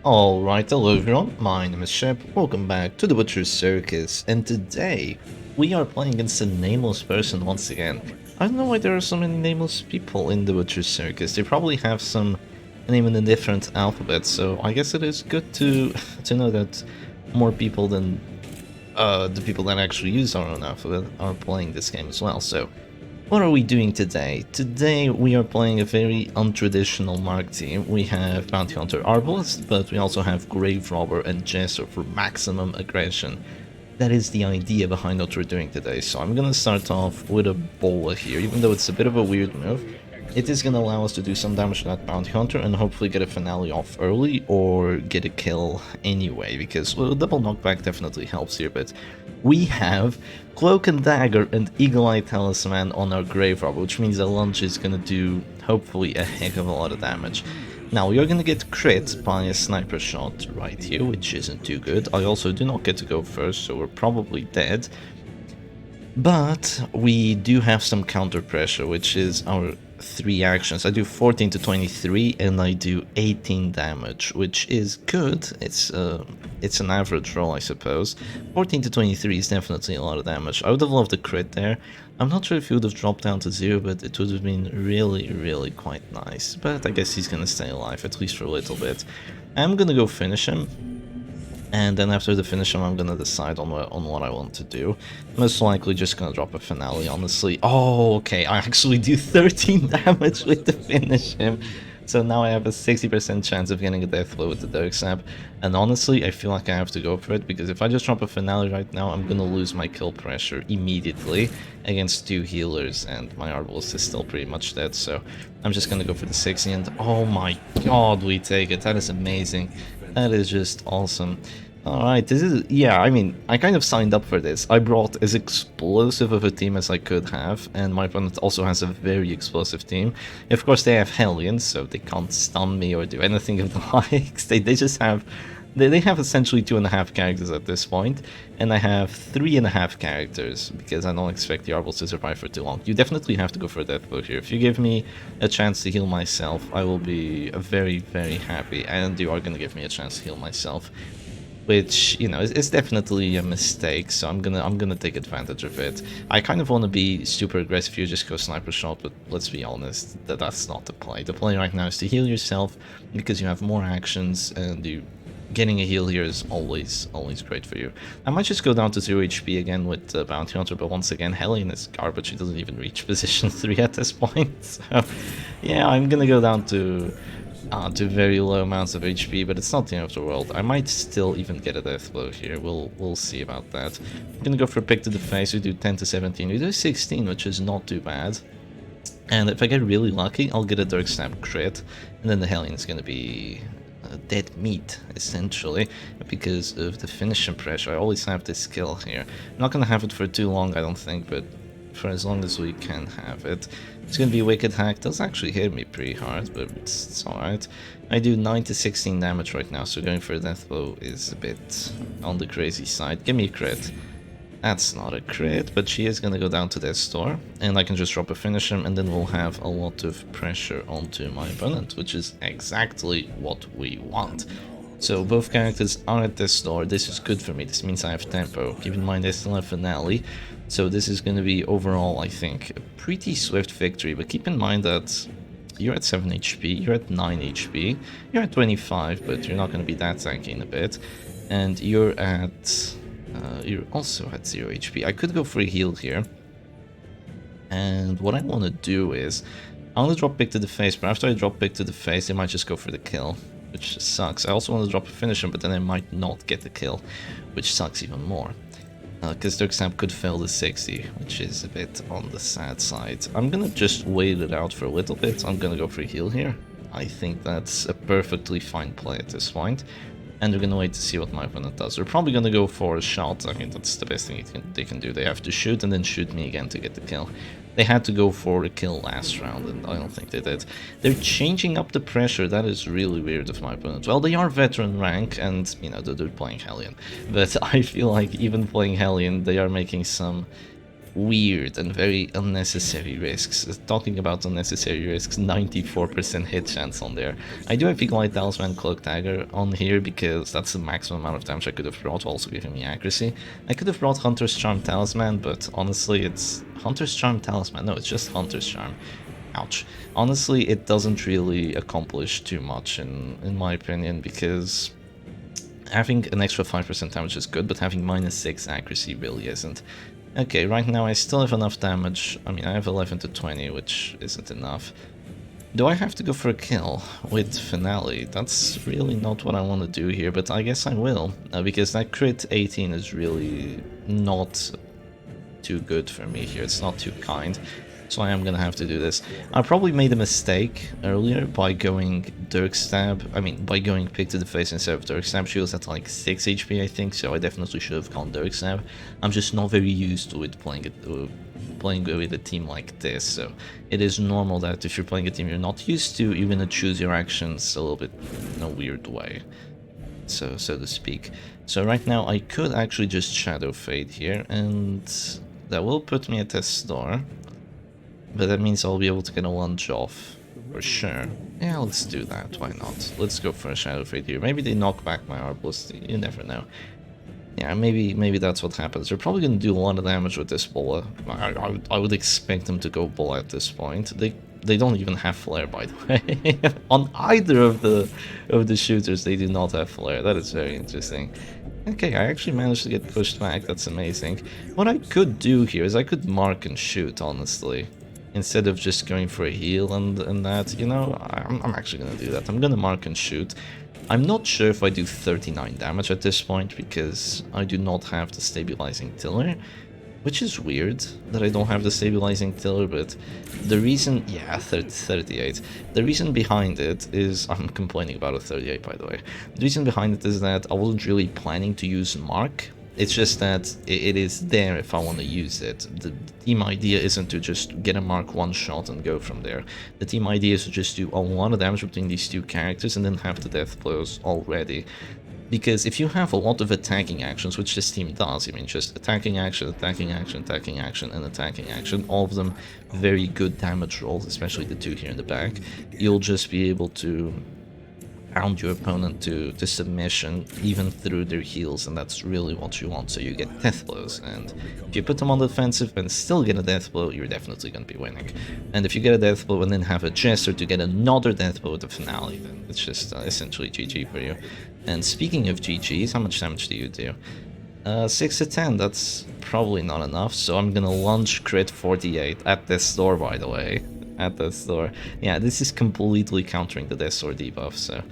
Alright, hello everyone, my name is Shep, welcome back to the Butcher's Circus, and today we are playing against a nameless person once again. I don't know why there are so many nameless people in the Butcher's Circus. They probably have some name in a different alphabet, so I guess it is good to know that more people than the people that actually use our own alphabet are playing this game as well. So what are we doing today? Today we are playing a very untraditional Mark team. We have Bounty Hunter Arbalist, but we also have Grave Robber and Jester for maximum aggression. That is the idea behind what we're doing today. So I'm gonna start off with a Bola here, even though it's a bit of a weird move. It is gonna allow us to do some damage to that Bounty Hunter and hopefully get a finale off early or get a kill anyway, because well, double knockback definitely helps here, but we have Cloak and Dagger and Eagle Eye Talisman on our Grave Robber, which means the lunge is gonna do hopefully a heck of a lot of damage. Now, we are gonna get crit by a sniper shot right here, which isn't too good. I also do not get to go first, so we're probably dead. But we do have some counter pressure, which is our 3 actions. I do 14 to 23 and I do 18 damage, which is good. It's an average roll, I suppose. 14 to 23 is definitely a lot of damage. I would have loved a crit there. I'm not sure if he would have dropped down to 0, but it would have been really quite nice. But I guess he's gonna stay alive, at least for a little bit. I'm gonna go finish him. And then after the finish him, I'm gonna decide on what I want to do. Most likely just gonna drop a finale, honestly. Oh, okay, I actually do 13 damage with the finish him. So now I have a 60% chance of getting a death blow with the Dark Snap. And honestly, I feel like I have to go for it, because if I just drop a finale right now, I'm gonna lose my kill pressure immediately against 2 healers, and my Arbalist is still pretty much dead, so I'm just gonna go for the 60, and oh my god, we take it. That is amazing. That is just awesome. Alright, this is, yeah, I mean, I kind of signed up for this. I brought as explosive of a team as I could have, and my opponent also has a very explosive team. Of course, they have Hellions, so they can't stun me or do anything of the likes. They just have, they have essentially 2.5 characters at this point, and I have 3.5 characters, because I don't expect the Arbals to survive for too long. You definitely have to go for a death blow here. If you give me a chance to heal myself, I will be very happy, and you are going to give me a chance to heal myself. Which, you know, is definitely a mistake, so I'm gonna take advantage of it. I kind of want to be super aggressive here, just go sniper shot, but let's be honest, that's not the play. The play right now is to heal yourself, because you have more actions, and getting a heal here is always great for you. I might just go down to 0 HP again with Bounty Hunter, but once again, Hellion is garbage. He doesn't even reach position 3 at this point, so yeah, I'm gonna go down to very low amounts of HP, but it's not the end of the world. I might still even get a death blow here. We'll see about that. I'm gonna go for a pick to the face. We do 10 to 17. We do 16, which is not too bad. And if I get really lucky, I'll get a Dark Snap crit, and then the Hellion is gonna be dead meat, essentially, because of the finishing pressure. I always have this skill here. I'm not gonna have it for too long, I don't think, but for as long as we can have it. It's gonna be Wicked Hack. Does actually hit me pretty hard, but it's alright. I do 9 to 16 damage right now, so going for a death blow is a bit on the crazy side. Give me a crit. That's not a crit, but she is gonna go down to Death's Door, and I can just drop a finish him, and then we'll have a lot of pressure onto my opponent, which is exactly what we want. So both characters are at Death's Door. This is good for me. This means I have tempo. Keep in mind I still have finale. So this is going to be overall, I think, a pretty swift victory. But keep in mind that you're at 7 HP, you're at 9 HP, you're at 25, but you're not going to be that tanky in a bit. And you're also at 0 HP. I could go for a heal here. And what I want to do is, I want to drop pick to the face, but after I drop pick to the face, I might just go for the kill, which sucks. I also want to drop a finisher, but then I might not get the kill, which sucks even more. Because Dark Snap could fail the 60, which is a bit on the sad side. I'm gonna just wait it out for a little bit. I'm gonna go for a heal here. I think that's a perfectly fine play at this point. And we're gonna wait to see what my opponent does. We're probably gonna go for a shot. I mean, that's the best thing they can do. They have to shoot and then shoot me again to get the kill. They had to go for a kill last round, and I don't think they did. They're changing up the pressure. That is really weird of my opponent. Well, they are veteran rank, and, you know, they're playing Hellion. But I feel like even playing Hellion, they are making some weird and very unnecessary risks. Talking about unnecessary risks, 94% hit chance on there. I do have Eagle Eye Talisman Cloak Dagger on here because that's the maximum amount of damage I could have brought, also giving me accuracy. I could have brought Hunter's Charm Talisman, but honestly it's Hunter's Charm Talisman. No, it's just Hunter's Charm. Ouch. Honestly, it doesn't really accomplish too much in my opinion, because having an extra 5% damage is good, but having -6 accuracy really isn't. Okay, right now I still have enough damage. I mean, I have 11 to 20, which isn't enough. Do I have to go for a kill with Finale? That's really not what I want to do here, but I guess I will, because that crit 18 is really not too good for me here. It's not too kind. So I am gonna have to do this. I probably made a mistake earlier by going Dirk Stab. I mean, by going Pick to the face instead of Dirk Stab. She was at like 6 HP, I think, so I definitely should have gone Dirk Stab. I'm just not very used to it playing with a team like this, so it is normal that if you're playing a team you're not used to, you're gonna choose your actions a little bit in a weird way, so to speak. So right now I could actually just Shadow Fade here, and that will put me at Death's Door. But that means I'll be able to get a lunge off, for sure. Yeah, let's do that, why not? Let's go for a Shadow Fade here. Maybe they knock back my Arbalist, you never know. Yeah, maybe that's what happens. They're probably going to do a lot of damage with this Bola. I would expect them to go Bola at this point. They don't even have Flare, by the way. On either of the shooters, they do not have Flare. That is very interesting. Okay, I actually managed to get pushed back. That's amazing. What I could do here is I could mark and shoot, honestly, instead of just going for a heal and that, you know. I'm actually gonna do that. I'm gonna mark and shoot. I'm not sure if I do 39 damage at this point, because I do not have the stabilizing tiller, which is weird that I don't have the stabilizing tiller, but the reason, yeah, 38. The reason behind it is, I'm complaining about a 38 by the way, the reason behind it is that I wasn't really planning to use mark. It's just that it is there if I want to use it. The team idea isn't to just get a mark one shot and go from there. The team idea is to just do a lot of damage between these two characters and then have the death blows already. Because if you have a lot of attacking actions, which this team does, I mean just attacking action, attacking action, attacking action, and attacking action, all of them very good damage rolls, especially the two here in the back, you'll just be able to pound your opponent to submission even through their heals, and that's really what you want. So you get death blows, and if you put them on the defensive and still get a death blow, you're definitely going to be winning. And if you get a death blow and then have a Jester to get another death blow with the Finale, then it's just essentially GG for you. And speaking of GGs, how much damage do you do? 6 to 10, that's probably not enough, so I'm gonna launch crit 48 at this door, by the way. At the store. Yeah, this is completely countering the Death Sword debuff, so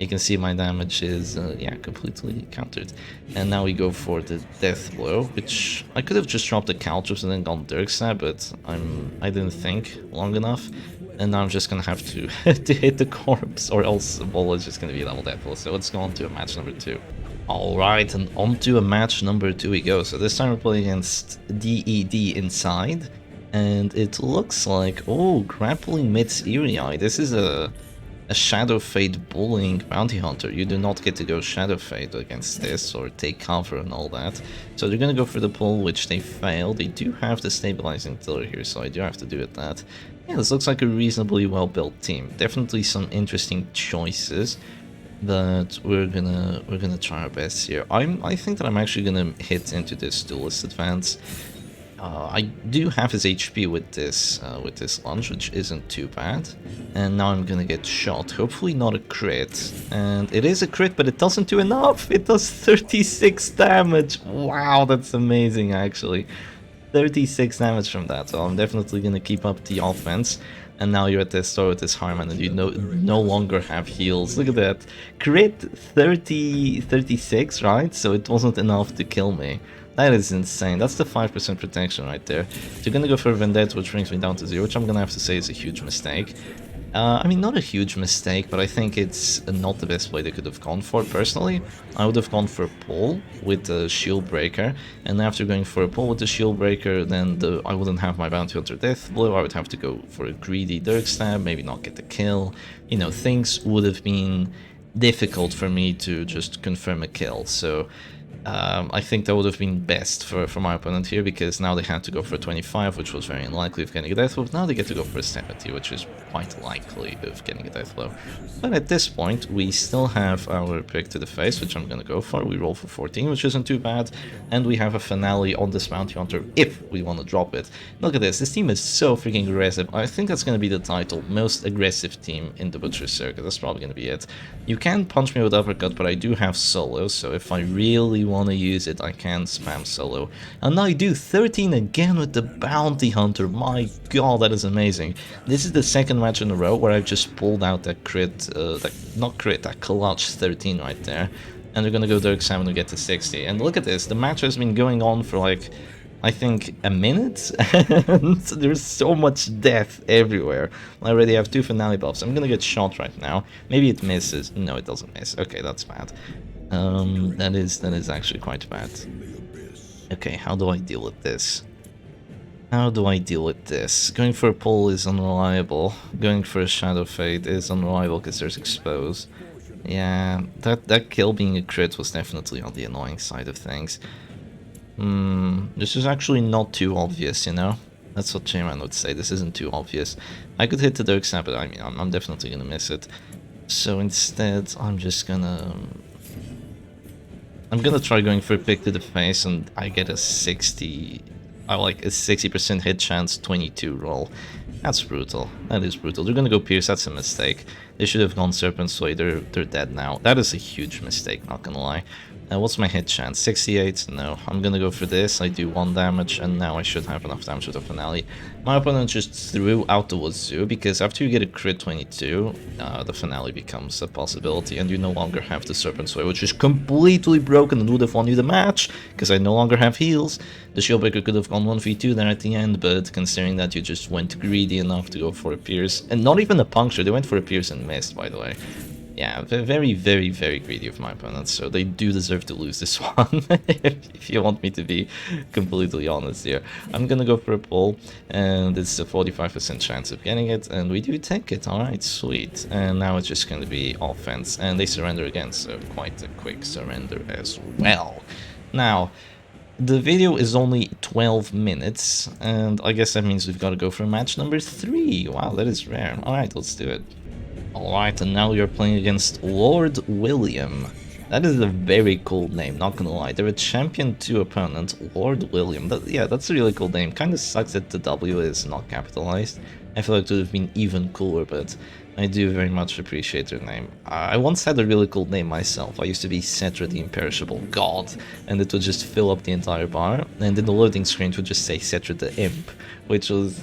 you can see my damage is, yeah, completely countered. And now we go for the Death Blow, which I could have just dropped the Caltrops and then gone Dirk Stab, but I didn't think long enough, and now I'm just gonna have to, to hit the corpse, or else Bola is just gonna be level Death Blow. So let's go on to a match number 2. Alright, and on to a match number 2 we go. So this time we're playing against DED Inside. And it looks like, oh, grappling meets Eerie Eye. This is a Shadow Fade bullying bounty hunter. You do not get to go Shadow Fade against this or take cover and all that. So they're gonna go for the pull, which they fail. They do have the stabilizing tiller here, so I do have to do it that. Yeah, this looks like a reasonably well-built team. Definitely some interesting choices, but we're gonna try our best here. I think that I'm actually gonna hit into this duelist advance. I do have his HP with this lunge, which isn't too bad. And now I'm gonna get shot. Hopefully not a crit. And it is a crit, but it doesn't do enough. It does 36 damage. Wow, that's amazing, actually. 36 damage from that. So I'm definitely gonna keep up the offense. And now you're at this store with this Harman, and you no longer have heals. Look at that. Crit 36, right? So it wasn't enough to kill me. That is insane. That's the 5% protection right there. You're gonna go for Vendetta, which brings me down to 0, which I'm gonna have to say is a huge mistake. I mean, not a huge mistake, but I think it's not the best play they could have gone for. Personally, I would have gone for a pull with the Shield Breaker, and after going for a pull with the Shield Breaker, then I wouldn't have my Bounty Hunter Death Blow. I would have to go for a greedy Dirk Stab, maybe not get the kill. You know, things would have been difficult for me to just confirm a kill, so I think that would have been best for my opponent here, because now they had to go for a 25, which was very unlikely of getting a death blow. Now they get to go for a 70, which is quite likely of getting a death blow. But at this point, we still have our pick to the face, which I'm going to go for. We roll for 14, which isn't too bad. And we have a finale on this Bounty Hunter if we want to drop it. Look at this. This team is so freaking aggressive. I think that's going to be the title. Most aggressive team in the Butcher Circuit. That's probably going to be it. You can punch me with uppercut, but I do have solo, so if I really want to use it, I can spam solo. And I do 13 again with the Bounty Hunter. My god, that is amazing. This is the second match in a row where I've just pulled out that crit, that clutch 13 right there. And we're gonna go Dark 7 to get to 60. And look at this, the match has been going on for like, I think, a minute, and there's so much death everywhere. I already have 2 finale buffs. I'm gonna get shot right now. Maybe it misses. No, it doesn't miss. Okay, that's bad. That is actually quite bad. Okay, how do I deal with this? How do I deal with this? Going for a pull is unreliable. Going for a Shadow Fade is unreliable because there's Expose. Yeah, that kill being a crit was definitely on the annoying side of things. This is actually not too obvious, you know? That's what J-Man would say, this isn't too obvious. I could hit the Dark Snap, but I mean, I'm definitely gonna miss it. So instead, I'm gonna try going for a pick to the face, and I get a 60% hit chance, 22 roll. That's brutal. That is brutal. They're gonna go Pierce, that's a mistake. They should have gone Serpent's Way, they're dead now. That is a huge mistake, not gonna lie. What's my hit chance? 68? No. I'm gonna go for this. I do 1 damage, and now I should have enough damage with the finale. My opponent just threw out the wazoo, because after you get a crit 22, the finale becomes a possibility, and you no longer have the Serpent's Way, which is completely broken and would have won you the match, because I no longer have heals. The Shieldbreaker could have gone 1v2 there at the end, but considering that you just went greedy enough to go for a Pierce, and not even a puncture, they went for a Pierce and missed, by the way. Yeah, very, very, very greedy of my opponents, so they do deserve to lose this one, if you want me to be completely honest here. I'm gonna go for a pull, and it's a 45% chance of getting it, and we do take it, alright, sweet. And now it's just gonna be offense, and they surrender again, so quite a quick surrender as well. Now, the video is only 12 minutes, and I guess that means we've got to go for match number 3. Wow, that is rare. Alright, let's do it. Alright, and now you're playing against Lord William. That is a very cool name, not gonna lie. They're a champion 2 opponent, Lord William. Yeah, that's a really cool name. Kinda sucks that the W is not capitalized. I feel like it would have been even cooler, but I do very much appreciate their name. I once had a really cool name myself. I used to be Cetra the Imperishable God, and it would just fill up the entire bar, and then the loading screen would just say Cetra the Imp, which was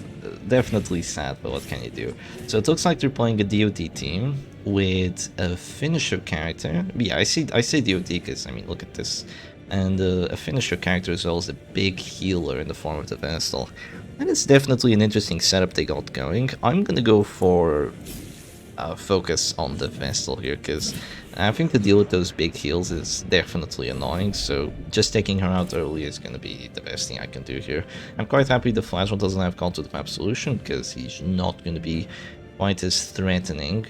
definitely sad, but what can you do? So it looks like they're playing a DOT team with a finisher character. Yeah, I say DOT because, I mean, look at this. And a finisher character as well as a big healer in the form of the Vestal. And it's definitely an interesting setup they got going. I'm gonna go for focus on the Vestal here, because having to deal with those big heals is definitely annoying, so just taking her out early is going to be the best thing I can do here. I'm quite happy the Flash one doesn't have Call to the Map solution, because he's not going to be quite as threatening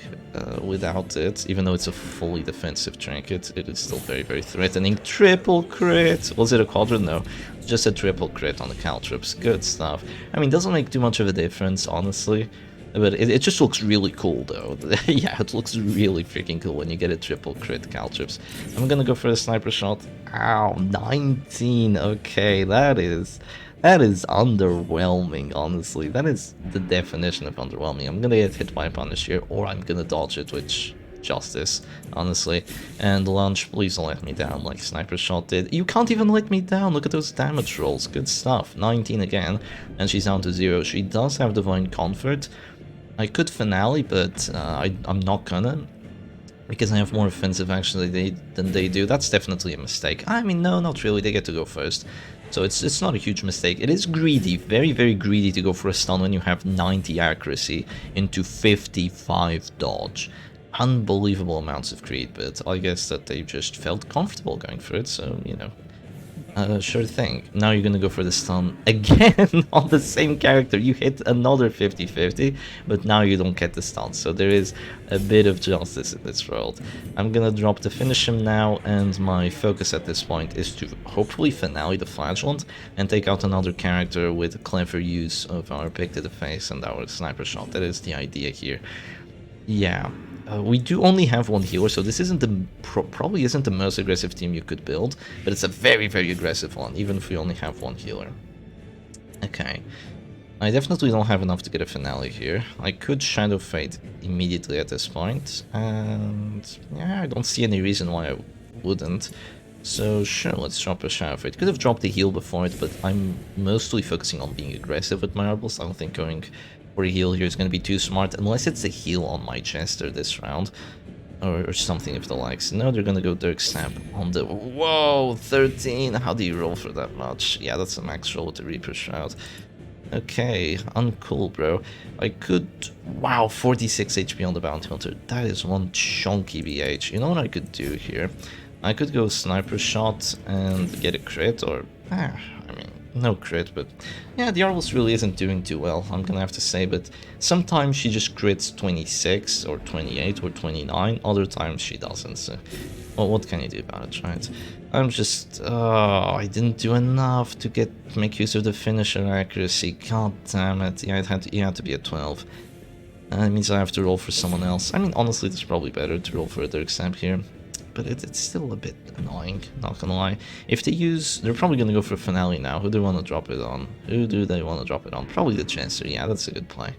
without it. Even though it's a fully defensive trinket, it is still very, very threatening. Triple crit! Was it a quadrant? No, just a triple crit on the Caltrops. Good stuff. I mean, doesn't make too much of a difference, honestly. But it just looks really cool, though. Yeah, it looks really freaking cool when you get a triple crit Caltrops. I'm gonna go for a sniper shot. Ow, 19. Okay, that is underwhelming, honestly. That is the definition of underwhelming. I'm gonna get hit by a punish here, or I'm gonna dodge it, which justice, honestly. And launch, please don't let me down like sniper shot did. You can't even let me down. Look at those damage rolls. Good stuff. 19 again, and she's down to 0. She does have Divine Comfort. I could finale, but I'm not gonna, because I have more offensive actually than they do. That's definitely a mistake. I mean, no, not really. They get to go first, so it's not a huge mistake. It is greedy, very, very greedy to go for a stun when you have 90 accuracy into 55 dodge. Unbelievable amounts of greed, but I guess that they just felt comfortable going for it, so, you know, Sure thing. Now you're gonna go for the stun again on the same character. You hit another 50-50, but now you don't get the stun. So there is a bit of justice in this world. I'm gonna drop to finish him now, and my focus at this point is to hopefully finale the Flagellant and take out another character with a clever use of our pick to the face and our sniper shot. That is the idea here. Yeah. We do only have one healer, so this isn't the probably isn't the most aggressive team you could build, but it's a very, very aggressive one, even if we only have one healer. Okay. I definitely don't have enough to get a finale here. I could Shadow Fade immediately at this point, and yeah, I don't see any reason why I wouldn't. So sure, let's drop a Shadow Fade. Could have dropped the heal before it, but I'm mostly focusing on being aggressive with my Arbals. I don't think going for a heal here is going to be too smart, unless it's a heal on my Jester this round, or something of the likes. No, they're going to go Dirk Stab on the... Whoa, 13! How do you roll for that much? Yeah, that's a max roll with the Reaper Shroud. Okay, uncool, bro. I could... Wow, 46 HP on the Bounty Hunter. That is one chunky BH. You know what I could do here? I could go Sniper Shot and get a crit, or... I mean, no crit, but... Yeah, the Arbals really isn't doing too well, I'm gonna have to say, but sometimes she just crits 26, or 28, or 29, other times she doesn't, so... Well, what can you do about it, right? I'm just... I didn't do enough to make use of the finisher accuracy, god damn it. Yeah, it had to be a 12. That means I have to roll for someone else. I mean, honestly, it's probably better to roll for a Dirk Stab here. But it's still a bit annoying, not gonna lie. If they use... They're probably gonna go for Finale now. Who do they want to drop it on? Who do they want to drop it on? Probably the Jester. Yeah, that's a good play.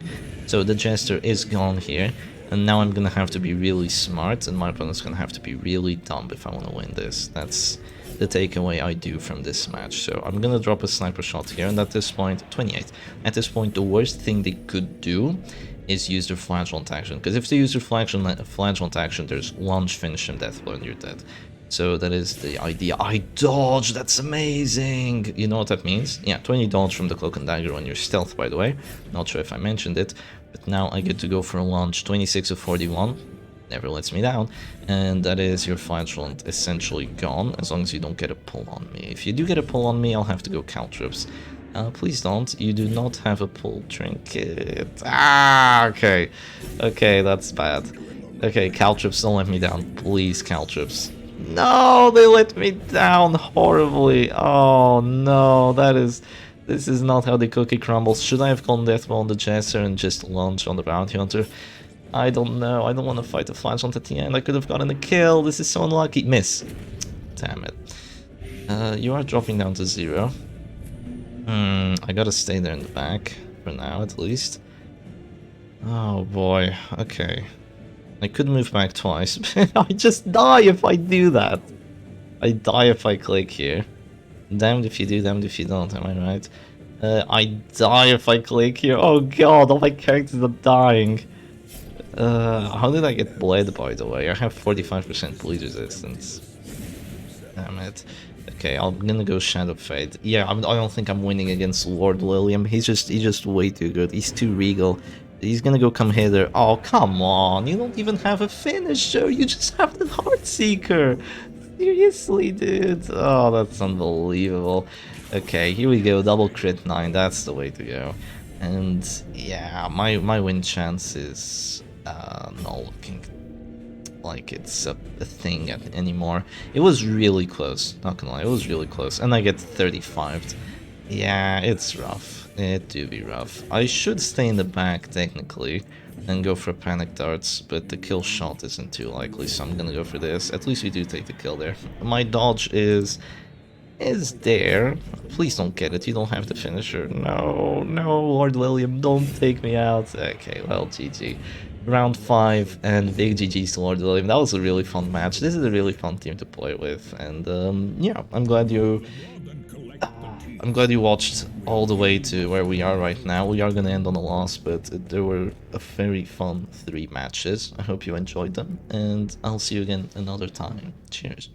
So the Jester is gone here. And now I'm gonna have to be really smart, and my opponent's gonna have to be really dumb if I want to win this. That's the takeaway I do from this match. So I'm gonna drop a Sniper Shot here, and at this point... 28. At this point, the worst thing they could do is use their Flagellant action, because if they use their Flagellant action, there's Lunge, Finish, and Deathblow, and you're dead. So that is the idea. I dodge, that's amazing! You know what that means? Yeah, 20 dodge from the Cloak and Dagger on your stealth, by the way. Not sure if I mentioned it, but now I get to go for a Lunge, 26 of 41. Never lets me down, and that is your Flagellant essentially gone, as long as you don't get a pull on me. If you do get a pull on me, I'll have to go Caltrips. Please don't. You do not have a pull trinket. Ah, okay. Okay, that's bad. Okay, Caltrips, don't let me down. Please, Caltrips. No, they let me down horribly. Oh, no, this is not how the cookie crumbles. Should I have gone Deathblow on the Jester and just Lunge on the Bounty Hunter? I don't know. I don't want to fight the Flagellant at the end. I could have gotten a kill. This is so unlucky. Miss. Damn it. You are dropping down to 0. I gotta stay there in the back, for now at least. Oh boy, okay. I could move back twice, but I just die if I do that. I die if I click here. Damned if you do, damned if you don't, am I right? I die if I click here. Oh god, all my characters are dying. How did I get bled, by the way? I have 45% bleed resistance. Damn it. Okay, I'm gonna go Shadow Fade. Yeah, I don't think I'm winning against Lord Lilium. He's just way too good. He's too regal. He's gonna go come hither. Oh, come on. You don't even have a finisher. You just have the Heartseeker. Seriously, dude. Oh, that's unbelievable. Okay, here we go. Double crit 9. That's the way to go. And yeah, my win chance is not looking like it's a thing anymore. It was really close, not gonna lie, it was really close, and I get 35'd. Yeah, it's rough. It do be rough. I should stay in the back technically and go for panic darts, but the kill shot isn't too likely, so I'm gonna go for this. At least we do take the kill there. My dodge is there. Please don't get it. You don't have the finisher. No, Lord William, don't take me out. Okay, well, GG. Round 5 and big GG's to Lord William. That was a really fun match. This is a really fun team to play with, and yeah, I'm glad you watched all the way to where we are right now. We are gonna end on a loss, but there were a very fun 3 matches. I hope you enjoyed them, and I'll see you again another time. Cheers.